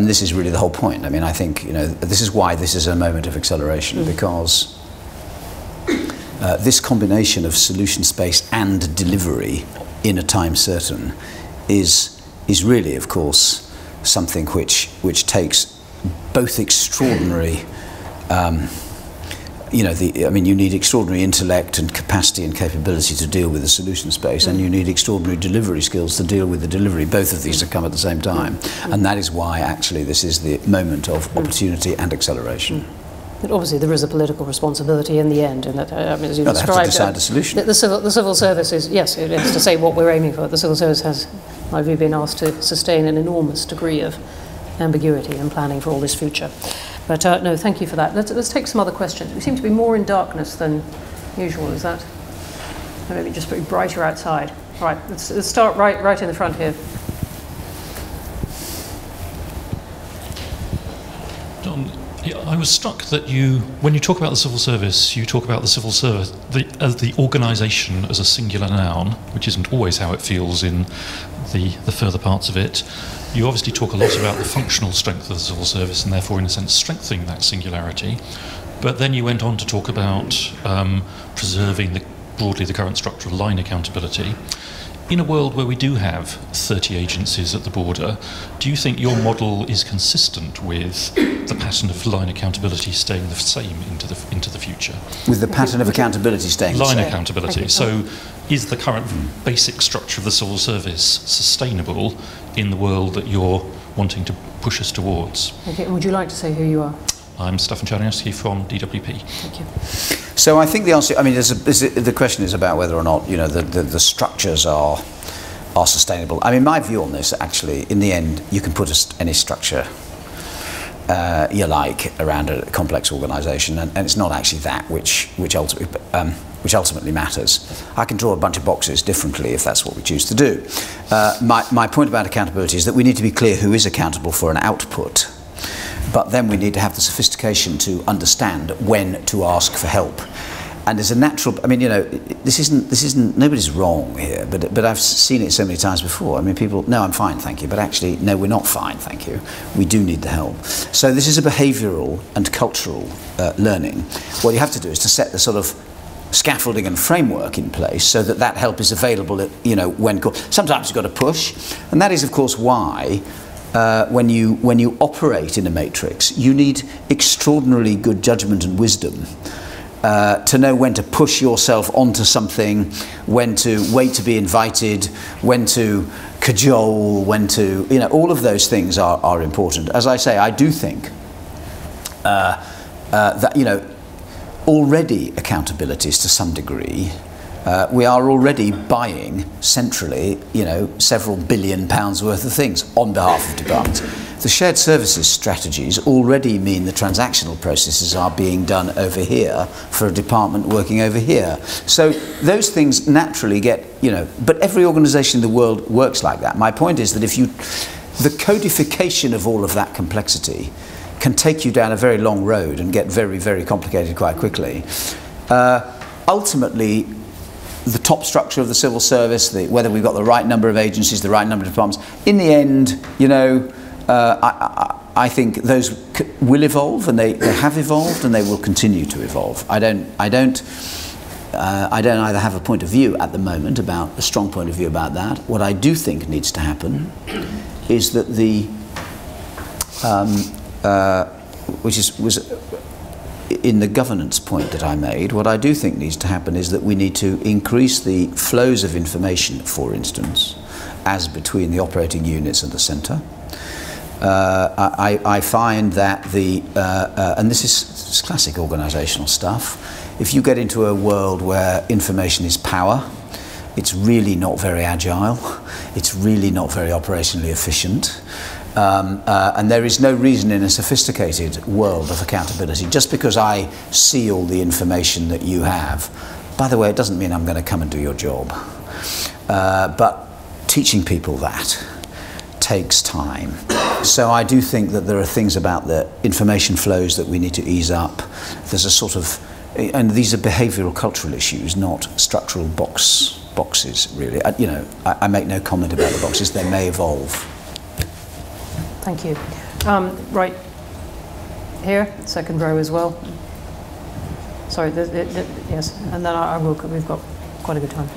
this is really the whole point. I mean, I think, you know, this is why this is a moment of acceleration, because this combination of solution space and delivery in a time certain is really, of course, something which takes both extraordinary, you know, I mean, you need extraordinary intellect and capacity and capability to deal with the solution space, and you need extraordinary delivery skills to deal with the delivery. Both of these have come at the same time, and that is why actually this is the moment of opportunity and acceleration.
But obviously there is a political responsibility in the end, and that, I mean, as you described,
they have to decide the solution.
The civil service is, yes, it has to say what we're aiming for. The civil service has, in my view, been asked to sustain an enormous degree of ambiguity and planning for all this future. But no, thank you for that. Let's take some other questions. We seem to be more in darkness than usual. Is that? Maybe just pretty brighter outside. All right, let's start right in the front here.
John, I was struck that when you talk about the civil service, you talk about the civil service as the organisation as a singular noun, which isn't always how it feels in the further parts of it. You obviously talk a lot about the functional strength of the civil service and therefore, in a sense, strengthening that singularity. But then you went on to talk about preserving broadly the current structure of line accountability. in a world where we do have 30 agencies at the border, do you think your model is consistent with the pattern of line accountability staying the same into the future?
With the pattern of accountability staying the same?
Line accountability. So is the current basic structure of the civil service sustainable in the world that you're wanting to push us towards?
Okay, and would you like to say who you are?
I'm Stefan Czarniowski from DWP.
Thank you.
So I think the answer, I mean, the question is about whether or not, you know, the structures are sustainable. I mean, my view on this, actually, in the end, you can put any structure you like around a complex organisation, and it's not actually that which ultimately matters. I can draw a bunch of boxes differently if that's what we choose to do. My point about accountability is that we need to be clear who is accountable for an output. But then we need to have the sophistication to understand when to ask for help. And there's a natural, I mean, you know, this isn't, nobody's wrong here, but I've seen it so many times before. I mean, people, no, I'm fine, thank you. But actually, no, we're not fine, thank you. We do need the help. So this is a behavioural and cultural learning. What you have to do is to set the sort of scaffolding and framework in place so that that help is available, you know, when called. Sometimes you've got to push. And that is, of course, why when you operate in a matrix, you need extraordinarily good judgment and wisdom to know when to push yourself onto something, when to wait to be invited, when to cajole, when to, you know, all of those things are important. As I say, I do think that, you know, already accountabilities to some degree. We are already buying centrally, you know, several £billion worth of things on behalf of departments. The shared services strategies already mean the transactional processes are being done over here for a department working over here. So those things naturally get, you know, but every organisation in the world works like that. My point is that the codification of all of that complexity can take you down a very long road and get very, very complicated quite quickly. Ultimately, the top structure of the civil service, whether we've got the right number of agencies, the right number of departments, in the end, you know, I think those will evolve, and they have evolved, and they will continue to evolve. I don't either have a point of view at the moment about a strong point of view about that. What I do think needs to happen is that was in the governance point that I made, what I do think needs to happen is that we need to increase the flows of information, for instance, as between the operating units and the centre. I find that and this is classic organisational stuff, if you get into a world where information is power, it's really not very agile, it's really not very operationally efficient. And there is no reason in a sophisticated world of accountability, just because I see all the information that you have. By the way, it doesn't mean I'm going to come and do your job. But teaching people that takes time. So I do think that there are things about the information flows that we need to ease up. There's a sort of, and these are behavioural cultural issues, not structural boxes, really. You know, I make no comment about the boxes, they may evolve.
Thank you. Right here, second row as well. Sorry, yes, and then I will. We've got quite a good time.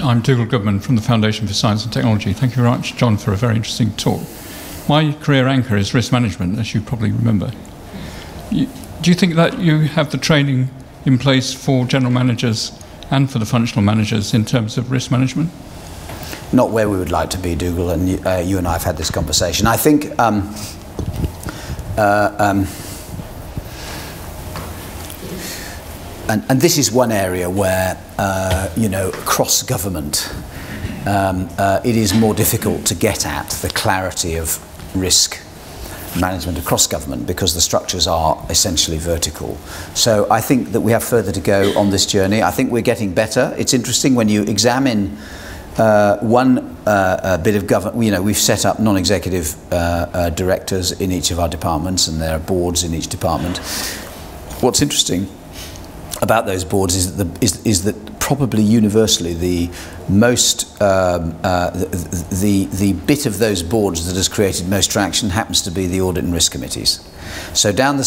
I'm Dougal Goodman from the Foundation for Science and Technology. Thank you very much, John, for a very interesting talk. My career anchor is risk management, as you probably remember. Do you think that you have the training in place for general managers and for the functional managers in terms of risk management?
Not where we would like to be, Dougal, and you and I have had this conversation. I think and this is one area where you know, cross-government it is more difficult to get at the clarity of risk management across government, because the structures are essentially vertical. So I think that we have further to go on this journey. I think we're getting better. It's interesting when you examine one bit of government. You know, we've set up non-executive directors in each of our departments, and there are boards in each department. What's interesting about those boards is that probably universally the most the bit of those boards that has created most traction happens to be the audit and risk committees. So down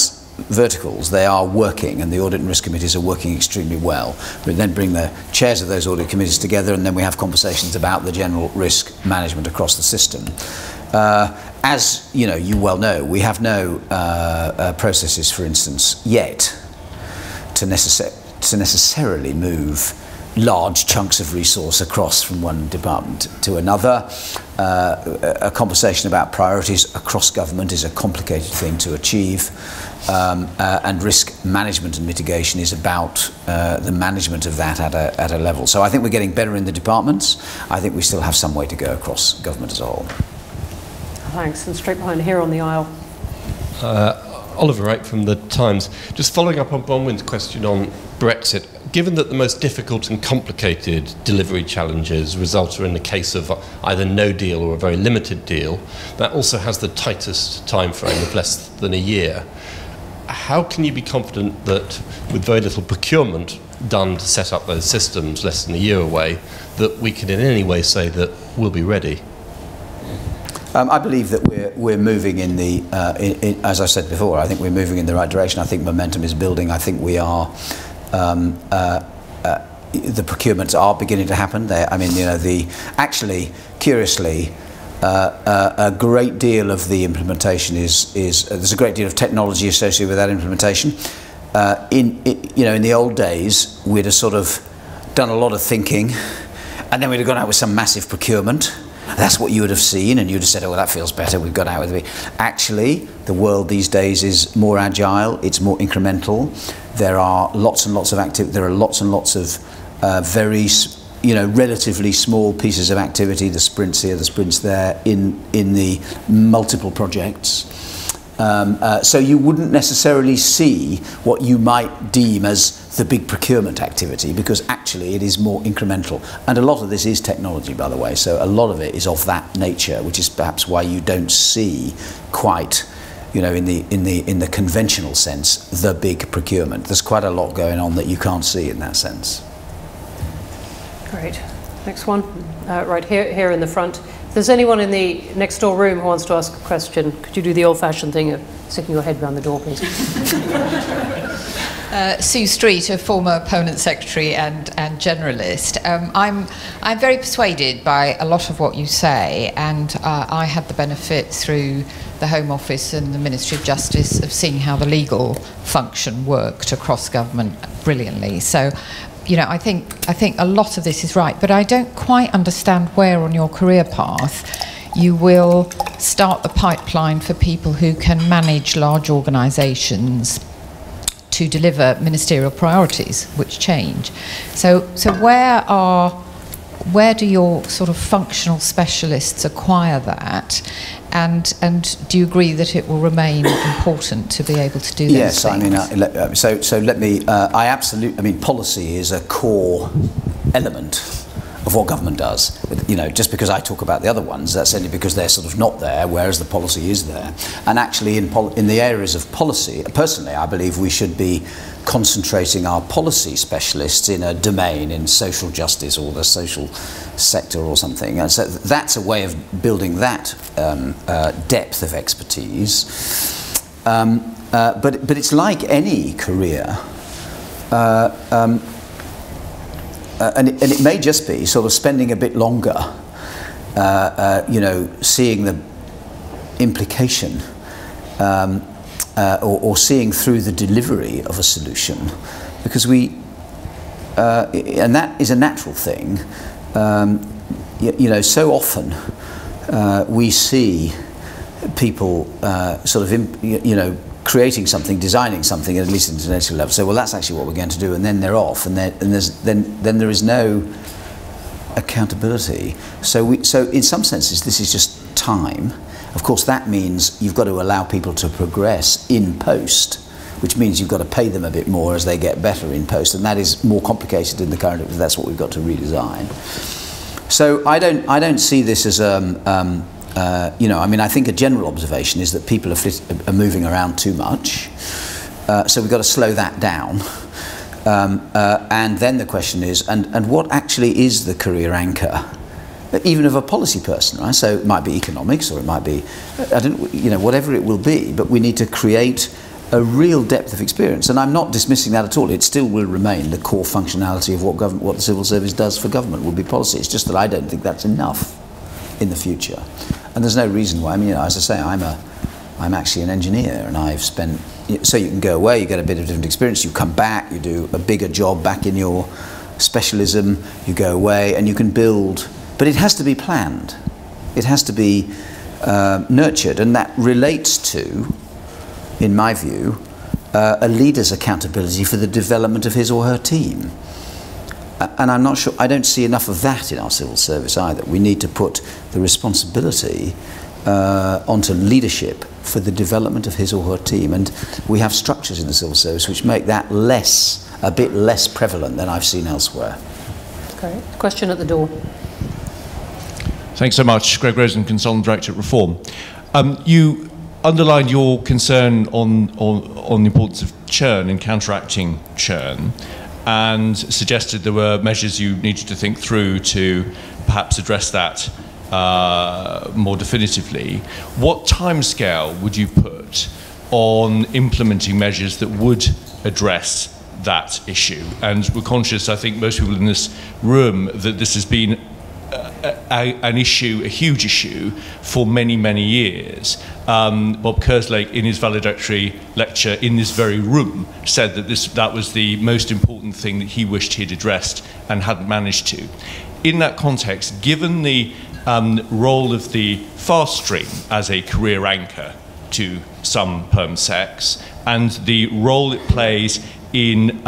verticals, they are working, and the audit and risk committees are working extremely well. We then bring the chairs of those audit committees together, and then we have conversations about the general risk management across the system. As you well know, we have no processes, for instance, yet to necessarily move large chunks of resource across from one department to another. A conversation about priorities across government is a complicated thing to achieve, and risk management and mitigation is about the management of that at a level. So I think we're getting better in the departments. I think we still have some way to go across government as a whole.
Thanks. And straight behind here on the aisle.
Oliver Wright from The Times. Just following up on Bronwen's question on Brexit, given that the most difficult and complicated delivery challenges result in the case of either no deal or a very limited deal, that also has the tightest time frame of less than a year. How can you be confident that with very little procurement done to set up those systems less than a year away, that we can in any way say that we'll be ready?
I believe that we're moving in the, as I said before, I think we're moving in the right direction. I think momentum is building. I think we are, the procurements are beginning to happen. Actually, curiously, a great deal of the implementation there's a great deal of technology associated with that implementation. In the old days, we'd have sort of done a lot of thinking, and then we'd have gone out with some massive procurement. That's what you would have seen, and you'd have said, oh, well, that feels better, we've got out with it. Actually, the world these days is more agile, it's more incremental. There are lots and lots of activity, there are lots and lots of very, relatively small pieces of activity, the sprints here, the sprints there, in the multiple projects. So you wouldn't necessarily see what you might deem as the big procurement activity, because actually it is more incremental. And a lot of this is technology, by the way, so a lot of it is of that nature, which is perhaps why you don't see quite, in the conventional sense, the big procurement. There's quite a lot going on that you can't see in that sense.
Great. Next one, right here in the front. If there's anyone in the next door room who wants to ask a question, could you do the old-fashioned thing of sticking your head behind the door, please?
Sue Street, a former opponent secretary and generalist. I'm very persuaded by a lot of what you say, and I had the benefit through the Home Office and the Ministry of Justice of seeing how the legal function worked across government brilliantly. So, I think a lot of this is right, but I don't quite understand where on your career path you will start the pipeline for people who can manage large organisations to deliver ministerial priorities which change. So where do your sort of functional specialists acquire that? And do you agree that it will remain important to be able to do those things? Yes, policy is a core element of what government does. Just because I talk about the other ones, that's only because they're sort of not there, whereas the policy is there. And actually, in the areas of policy, personally, I believe we should be concentrating our policy specialists in a domain in social justice or the social sector or something. And so that's a way of building that depth of expertise. But it's like any career. And it may just be sort of spending a bit longer, seeing the implication or seeing through the delivery of a solution, because and that is a natural thing. So often we see people creating something, designing something at least at an intellectual level. So, well, that's actually what we're going to do, and then they're off, and then there is no accountability. So in some senses, this is just time. Of course, that means you've got to allow people to progress in post, which means you've got to pay them a bit more as they get better in post, and that is more complicated in the current. That's what we've got to redesign. So I don't see this as I think a general observation is that people are moving around too much. So we've got to slow that down. And then the question is, and what actually is the career anchor, even of a policy person, right? So it might be economics, or it might be, whatever it will be, but we need to create
a real depth of experience. And I'm not dismissing that at all. It still will remain the core functionality of what the civil service does for government will be policy. It's just that I don't think that's enough in the future. And there's no reason why. I mean, you know, as I say, I'm actually an engineer, and I've spent, so you can go away, you get a bit of different experience, you come back, you do a bigger job back in your specialism, you go away, and you can build, but it has to be planned. It has to be nurtured, and that relates to, in my view, a leader's accountability for the development of his or her team. And I'm not sure, I don't see enough of that in our civil service either. We need to put the responsibility onto leadership for the development of his or her team. And we have structures in the civil service which make that a bit less prevalent than I've seen elsewhere.
Okay. Question at the door.
Thanks so much. Greg Rosen, Consultant Director at Reform. You underlined your concern on the importance of churn and counteracting churn, and suggested there were measures you needed to think through to perhaps address that more definitively. What timescale would you put on implementing measures that would address that issue? And we're conscious, I think most people in this room, that this has been an issue, a huge issue, for many, many years. Bob Kerslake, in his valedictory lecture in this very room, said that that was the most important thing that he wished he'd addressed and hadn't managed to. In that context, given the role of the fast stream as a career anchor to some perm secs, and the role it plays in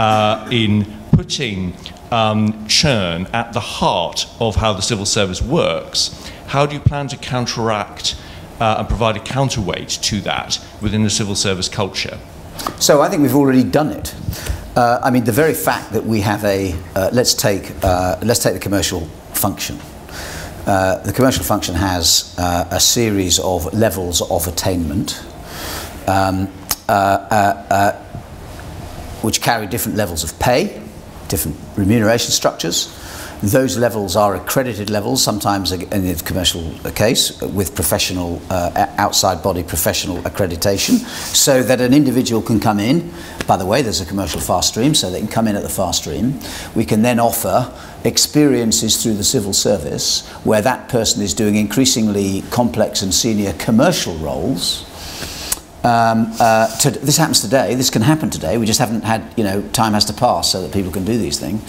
putting churn at the heart of how the civil service works, how do you plan to counteract and provide a counterweight to that within the civil service culture?
So I think we've already done it. I mean, the very fact that we have let's take the commercial function. The commercial function has a series of levels of attainment, which carry different levels of pay, different remuneration structures. Those levels are accredited levels, sometimes in the commercial case, with professional, outside body professional accreditation, so that an individual can come in. By the way, there's a commercial fast stream, so they can come in at the fast stream. We can then offer experiences through the civil service where that person is doing increasingly complex and senior commercial roles. This happens today, this can happen today, we just haven't had, time has to pass so that people can do these things.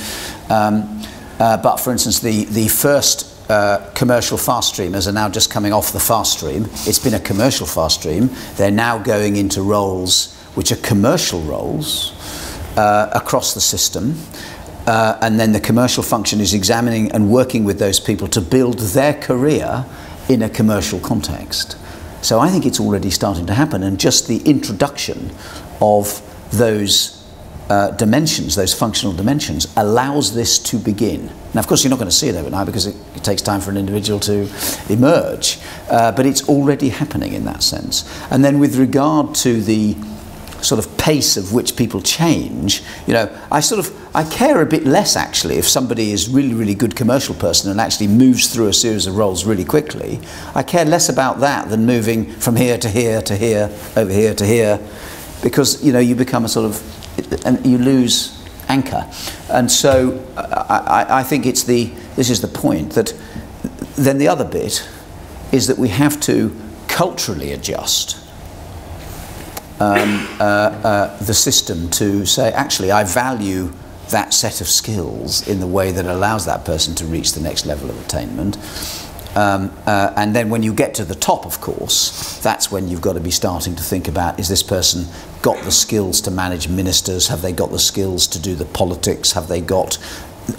But for instance, the first commercial fast streamers are now just coming off the fast stream. It's been a commercial fast stream. They're now going into roles which are commercial roles across the system. And then the commercial function is examining and working with those people to build their career in a commercial context. So I think it's already starting to happen, and just the introduction of those dimensions, those functional dimensions, allows this to begin. Now, of course, you're not going to see it overnight because it takes time for an individual to emerge, but it's already happening in that sense. And then with regard to the sort of pace of which people change, I care a bit less actually if somebody is really, really good commercial person and actually moves through a series of roles really quickly. I care less about that than moving from here to here to here, over here to here, because you become a sort of, and you lose anchor. And so I think this is the point, that then the other bit is that we have to culturally adjust the system to say, actually, I value that set of skills in the way that allows that person to reach the next level of attainment. And then when you get to the top, of course, that's when you've got to be starting to think about, is this person got the skills to manage ministers? Have they got the skills to do the politics? Have they got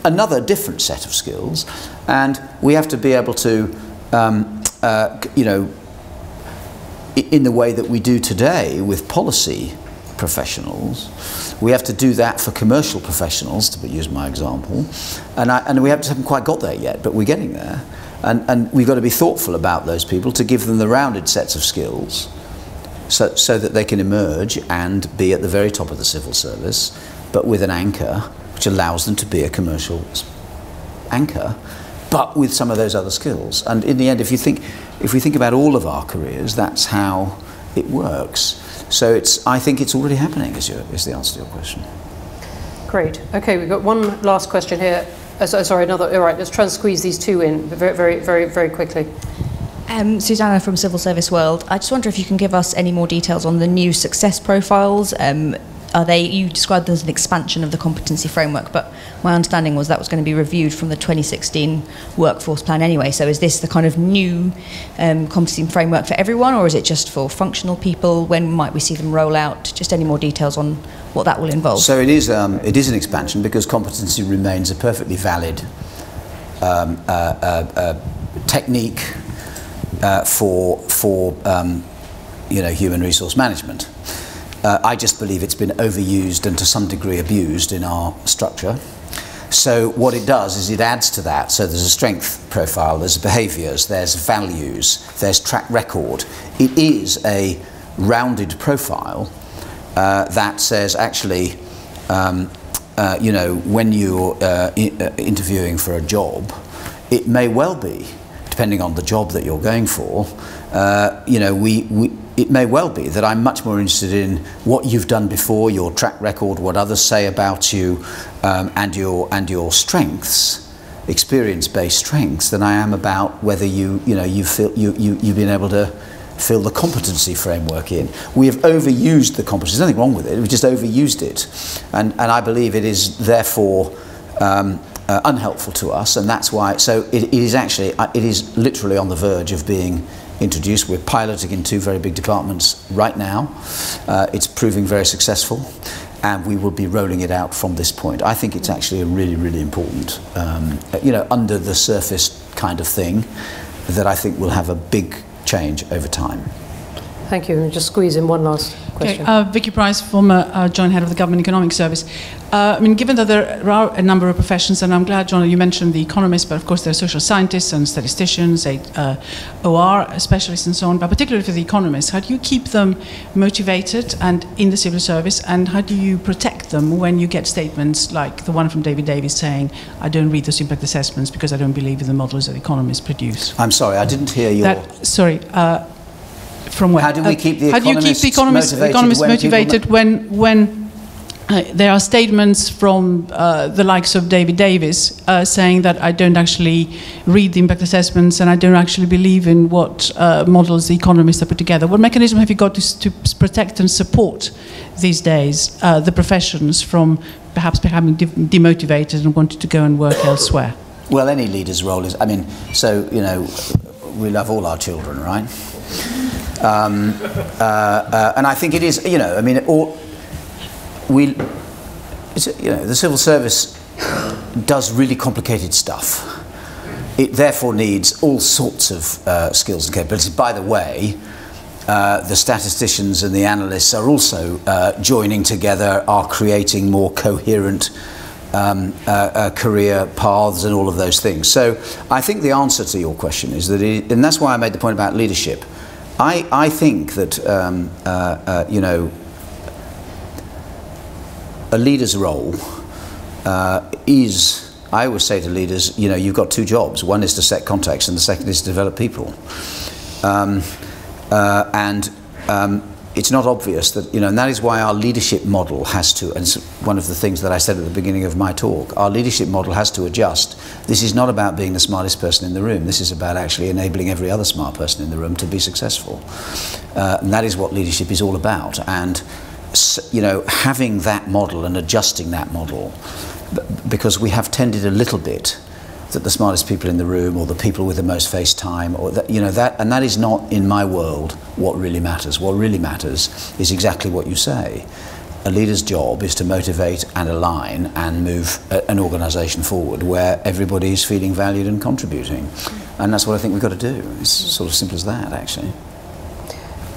another different set of skills? And we have to be able to, in the way that we do today with policy professionals, we have to do that for commercial professionals, to use my example, and we haven't quite got there yet, but we're getting there. And we've got to be thoughtful about those people to give them the rounded sets of skills so that they can emerge and be at the very top of the civil service, but with an anchor which allows them to be a commercial anchor, but with some of those other skills. And in the end, if we think about all of our careers, that's how it works. So I think it's already happening, is the answer to your question.
Great. Okay, we've got one last question here. Sorry, another. All right, let's try and squeeze these two in very quickly.
Susanna from Civil Service World. I just wonder if you can give us any more details on the new success profiles. You described them as an expansion of the competency framework, but my understanding was that was going to be reviewed from the 2016 workforce plan anyway. So is this the kind of new competency framework for everyone, or is it just for functional people? When might we see them roll out? Just any more details on what that will involve.
So it is an expansion, because competency remains a perfectly valid technique for human resource management. I just believe it's been overused and to some degree abused in our structure. So what it does is it adds to that. So there's a strength profile, there's behaviours, there's values, there's track record. It is a rounded profile that says, actually, when you're interviewing for a job, it may well be, depending on the job that you're going for, it may well be that I'm much more interested in what you've done before, your track record, what others say about you, and your strengths, experience-based strengths, than I am about whether you've been able to fill the competency framework in. We have overused the competency. There's nothing wrong with it. We've just overused it, and I believe it is therefore unhelpful to us, and that's why. So it is literally on the verge of being introduced. We're piloting in 2 very big departments right now. It's proving very successful, and we will be rolling it out from this point. I think it's actually a really, really important, under the surface kind of thing that I think will have a big change over time.
Thank you. Just squeeze in one last question.
Okay, Vicky Price, former Joint Head of the Government Economic Service. Given that there are a number of professions, and I'm glad, John, you mentioned the economists, but of course there are social scientists and statisticians, OR specialists and so on, but particularly for the economists, how do you keep them motivated and in the civil service, and how do you protect them when you get statements like the one from David Davis saying, I don't read those impact assessments because I don't believe in the models that economists produce?
I'm sorry, I didn't hear your...
From where?
How do we keep the economists
motivated when there are statements from the likes of David Davis saying that I don't actually read the impact assessments and I don't actually believe in what models the economists have put together? What mechanism have you got to protect and support these days the professions from perhaps becoming demotivated and wanting to go and work elsewhere?
Well, any leader's role is, we love all our children, right? And I think it is, the civil service does really complicated stuff. It therefore needs all sorts of skills and capabilities. By the way, the statisticians and the analysts are also joining together, are creating more coherent career paths and all of those things. So I think the answer to your question is that, and that's why I made the point about leadership. I think that a leader's role is, I always say to leaders, you've got 2 jobs. One is to set context, and the second is to develop people. It's not obvious that, and that is why our leadership model has to, and it's one of the things that I said at the beginning of my talk, our leadership model has to adjust. This is not about being the smartest person in the room. This is about actually enabling every other smart person in the room to be successful. And that is what leadership is all about. And, having that model and adjusting that model, because we have tended a little bit that the smartest people in the room, or the people with the most face time, or that, and that is not, in my world, what really matters. What really matters is exactly what you say. A leader's job is to motivate and align and move an organisation forward where everybody is feeling valued and contributing. And that's what I think we've got to do. It's sort of simple as that, actually.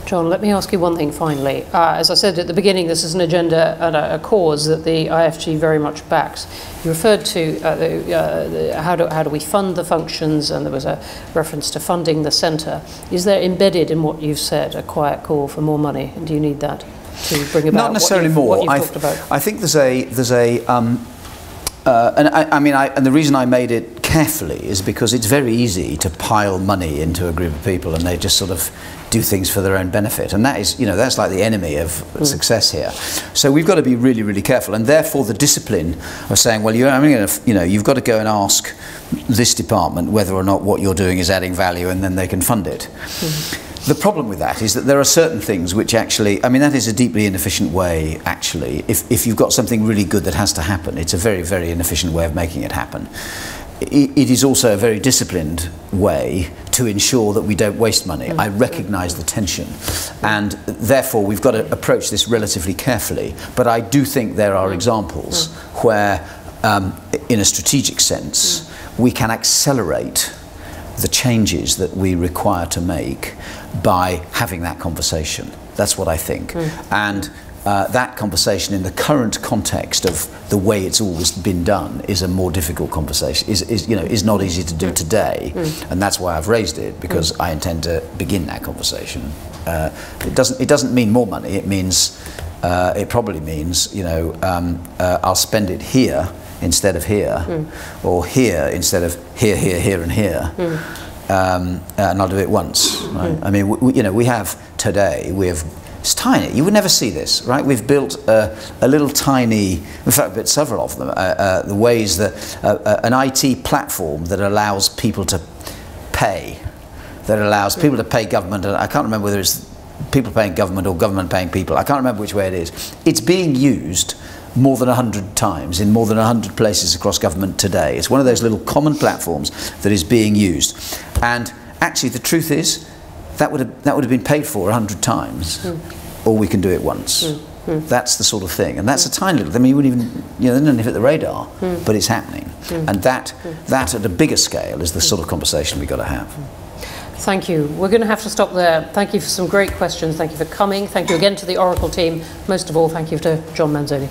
John, let me ask you one thing finally. As I said at the beginning, this is an agenda and a cause that the IFG very much backs. You referred to how do we fund the functions, and there was a reference to funding the centre. Is there embedded in what you've said a quiet call for more money, and do you need that to bring about
not necessarily
what you've
more?
Talked about?
I think and the reason I made it carefully is because it's very easy to pile money into a group of people and they just sort of do things for their own benefit, and that is, that's like the enemy of success here. So we've got to be really, really careful, and therefore the discipline of saying, well, you've got to go and ask this department whether or not what you're doing is adding value, and then they can fund it. The problem with that is that there are certain things which actually, that is a deeply inefficient way, actually. If you've got something really good that has to happen, it's a very, very inefficient way of making it happen. It is also a very disciplined way to ensure that we don't waste money. I recognise the tension, and therefore we've got to approach this relatively carefully. But I do think there are examples where, in a strategic sense, we can accelerate the changes that we require to make by having that conversation. That's what I think. And that conversation in the current context of the way it's always been done is a more difficult conversation, is not easy to do today, and that's why I've raised it, because I intend to begin that conversation. It doesn't mean more money, it means, it probably means, I'll spend it here instead of here, or here instead of here, here, here and here, and I'll do it once. Right? We have today, it's tiny. You would never see this, right? We've built a little tiny, in fact, built several of them, the ways that an IT platform that allows people to pay, people to pay government. I can't remember whether it's people paying government or government paying people. I can't remember which way it is. It's being used more than 100 times in more than 100 places across government today. It's one of those little common platforms that is being used. And actually, the truth is, that would have been paid for 100 times, or we can do it once. That's the sort of thing, and that's a tiny little. You wouldn't even, they don't even hit the radar, but it's happening, and that at a bigger scale is the sort of conversation we've got to have.
Thank you. We're going to have to stop there. Thank you for some great questions. Thank you for coming. Thank you again to the Oracle team. Most of all, thank you to John Manzoni.